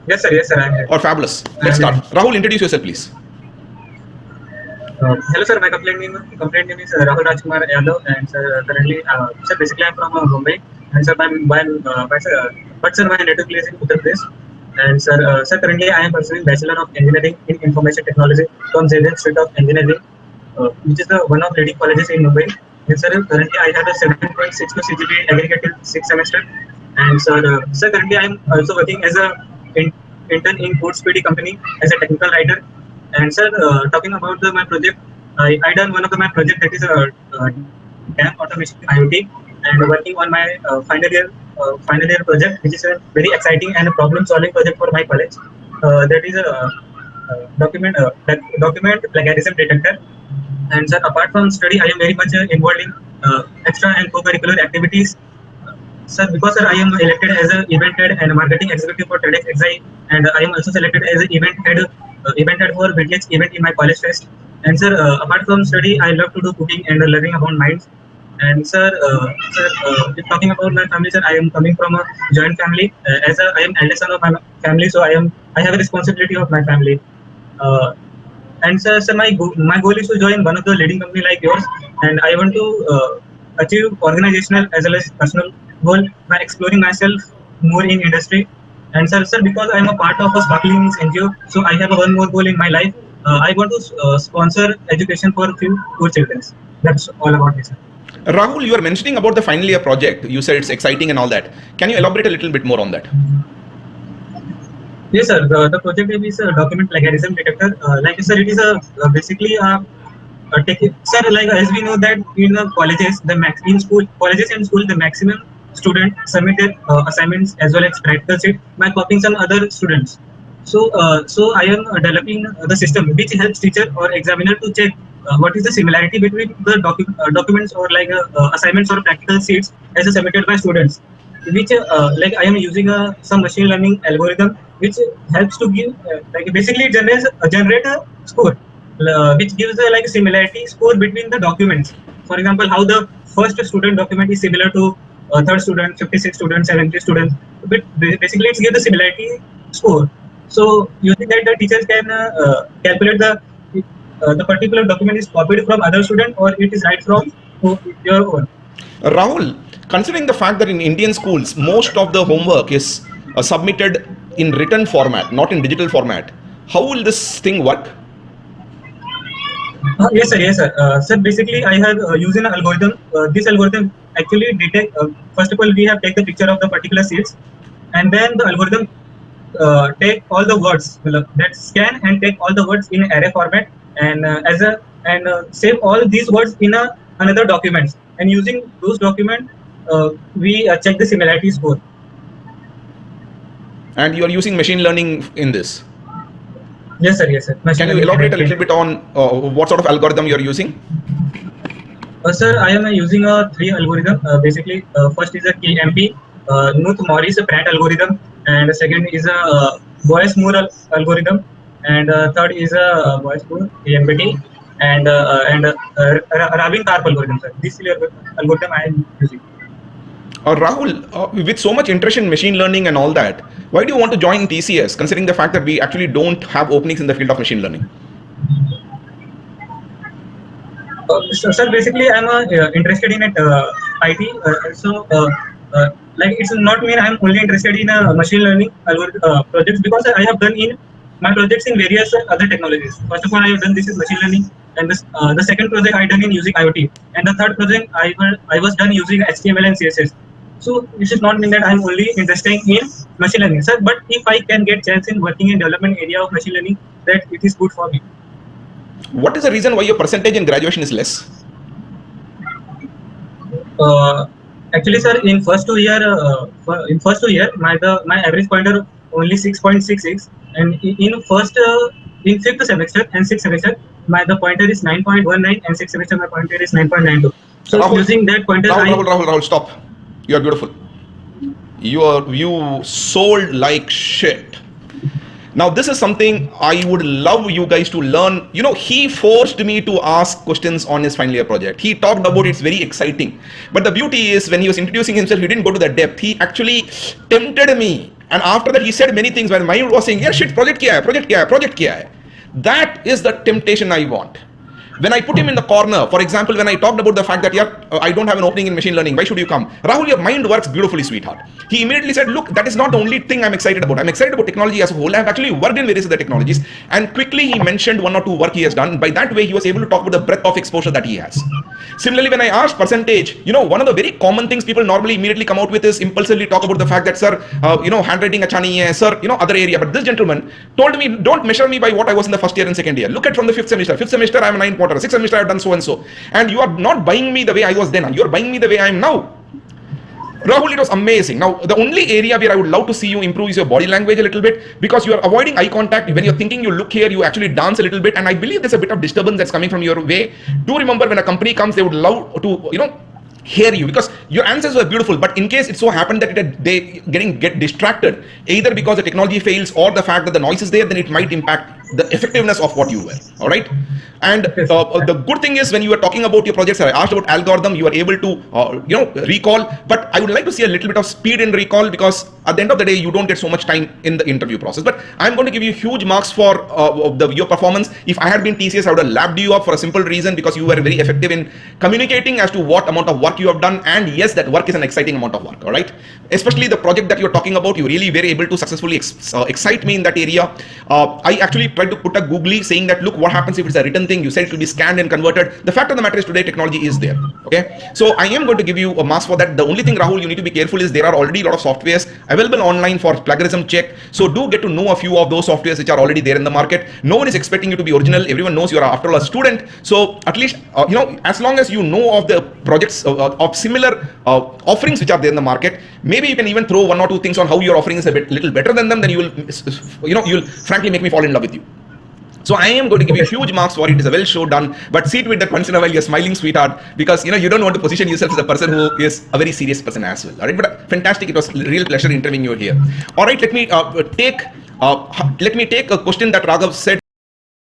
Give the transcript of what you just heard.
Yes, sir. I'm here. Or fabulous. I'm Let's start. here. Rahul, introduce yourself, please. Hello, sir. My complaint name is Rahul Rajkumar Yadav, and sir, currently, sir, basically, I'm from Mumbai, and sir, but sir, my native place is Uttar Pradesh, and sir, currently, I am pursuing Bachelor of Engineering in Information Technology from J.D. Street of Engineering, which is the one of leading colleges in Mumbai. And sir, currently, I have a 7.62 CGPA aggregated sixth semester, and sir, currently, I am also working as a in, intern in Code Speedy company as a technical writer. And sir, talking about my project, I done one of my project that is dam automation IoT, and working on my final year project, which is a very exciting and problem solving project for my college. That is a document plagiarism detector. And sir, apart from study, I am very much involved in extra and co-curricular activities. Sir, because sir, I am elected as an event head and marketing executive for TEDx XI, and I am also selected as an event head for Village event in my college fest. And sir, apart from study, I love to do cooking and learning about minds. And if talking about my family, sir, I am coming from a joint family. I am eldest son of my family, so I have a responsibility of my family. Uh, my goal is to join one of the leading company like yours, and I want to achieve organizational as well as personal goal by exploring myself more in industry. And sir, because I am a part of a Sparkling NGO, so I have one more goal in my life. I want to sponsor education for a few poor children. That's all about me, sir. Rahul, you are mentioning about the final year project. You said it's exciting and all that. Can you elaborate a little bit more on that? Yes, sir. The project name is a document plagiarism detector. Like, sir, it is basically sir, like as we know that in colleges, in school, colleges and school, the maximum student submitted assignments as well as practical sheet by copying some other students. So I am developing the system which helps teacher or examiner to check what is the similarity between the documents or like assignments or practical sheets as submitted by students. Which like I am using some machine learning algorithm which helps to give like basically it generate a score which gives a like similarity score between the documents. For example, how the first student document is similar to third student, 56 students, 70 students. But basically, it gives the similarity score. So using that, the teachers can calculate the particular document is copied from other student or it is right from your own. Rahul, considering the fact that in Indian schools, most of the homework is submitted in written format, not in digital format, how will this thing work? Yes, sir. Sir, basically, I have used an algorithm. This algorithm actually detect. First of all, we have take the picture of the particular seeds, and then the algorithm take all the words that scan and take all the words in array format and save all these words in another document. And using those documents, we check the similarity score. And you are using machine learning in this. Yes, sir. Yes, sir. Can you elaborate a little bit on what sort of algorithm you are using? Sir, I am using a three algorithm. Basically, first is a KMP, Knuth Morris Pratt algorithm, and the second is a Boyce Moore algorithm, and third is a Boyce Moore AMPT, and Rabin Karp algorithm. Sir, this algorithm I am using. Rahul, with so much interest in machine learning and all that, why do you want to join TCS, considering the fact that we actually don't have openings in the field of machine learning? Sir, basically, I'm interested in IT. Like it's not mean I'm only interested in machine learning projects because I have done in my projects in various other technologies. First of all, I have done this is machine learning, and the second project I done in using IoT, and the third project I was done using HTML and CSS. So this is not mean that I'm only interested in machine learning, sir. But if I can get chance in working in development area of machine learning, that it is good for me. What is the reason why your percentage in graduation is less? Actually, sir, in first 2 year, my average pointer only 6.66, and in fifth semester and sixth semester, the pointer is 9.19, and sixth semester my pointer is 9.92. So Rahul, using that pointer, Rahul, stop. You are beautiful. You sold like shit. Now, this is something I would love you guys to learn. You know, he forced me to ask questions on his final year project. He talked about it's very exciting. But the beauty is, when he was introducing himself, he didn't go to the depth. He actually tempted me. And after that, he said many things when my mind was saying, yeah, shit, project kiya hai, project kiya hai, project kiya hai. That is the temptation I want. When I put him in the corner, for example, when I talked about the fact that, yeah, I don't have an opening in machine learning, why should you come? Rahul, your mind works beautifully, sweetheart. He immediately said, look, that is not the only thing I'm excited about. I'm excited about technology as a whole. I've actually worked in various other technologies. And quickly he mentioned one or two work he has done. By that way, he was able to talk about the breadth of exposure that he has. Similarly, when I asked percentage, you know, one of the very common things people normally immediately come out with is impulsively talk about the fact that, sir, handwriting acha nahi hai, sir, other area. But this gentleman told me, don't measure me by what I was in the first year and second year. Look at from the fifth semester. Fifth semester, I'm a 9 quarter. Sixth semester, I've done so and so. And you are not buying me the way I was then. You're buying me the way I am now. Rahul, it was amazing. Now, the only area where I would love to see you improve is your body language a little bit, because you are avoiding eye contact. When you're thinking, you look here, you actually dance a little bit. And I believe there's a bit of disturbance that's coming from your way. Do remember, when a company comes, they would love to, hear you, because your answers were beautiful. But in case it so happened that they get distracted, either because the technology fails or the fact that the noise is there, then it might impact the effectiveness of what you were. All right. And the good thing is, when you were talking about your projects, I asked about algorithm, you were able to recall. But I would like to see a little bit of speed in recall, because at the end of the day, you don't get so much time in the interview process. But I'm going to give you huge marks for your performance. If I had been TCS, I would have lapped you up for a simple reason, because you were very effective in communicating as to what amount of work you have done. And yes, that work is an exciting amount of work. All right. Especially the project that you're talking about, you really were able to successfully excite me in that area. I actually tried to put a googly saying that, look, what happens if it's a written thing? You said it will be scanned and converted. The fact of the matter is, today technology is there. Okay. So I am going to give you a marks for that. The only thing, Rahul, you need to be careful is there are already a lot of softwares available online for plagiarism check. So do get to know a few of those softwares which are already there in the market. No one is expecting you to be original. Everyone knows you are, after all, a student. So at least, as long as you know of the projects of similar offerings which are there in the market, maybe you can even throw one or two things on how your offering is a little better than them. Then you will, you'll frankly make me fall in love with you. So I am going to give you huge marks for it. It is a well show done. But see to it that once in a while you're smiling, sweetheart, because you don't want to position yourself as a person who is a very serious person as well. All right, but fantastic. It was a real pleasure interviewing you here. All right, let me take a question that Raghav said.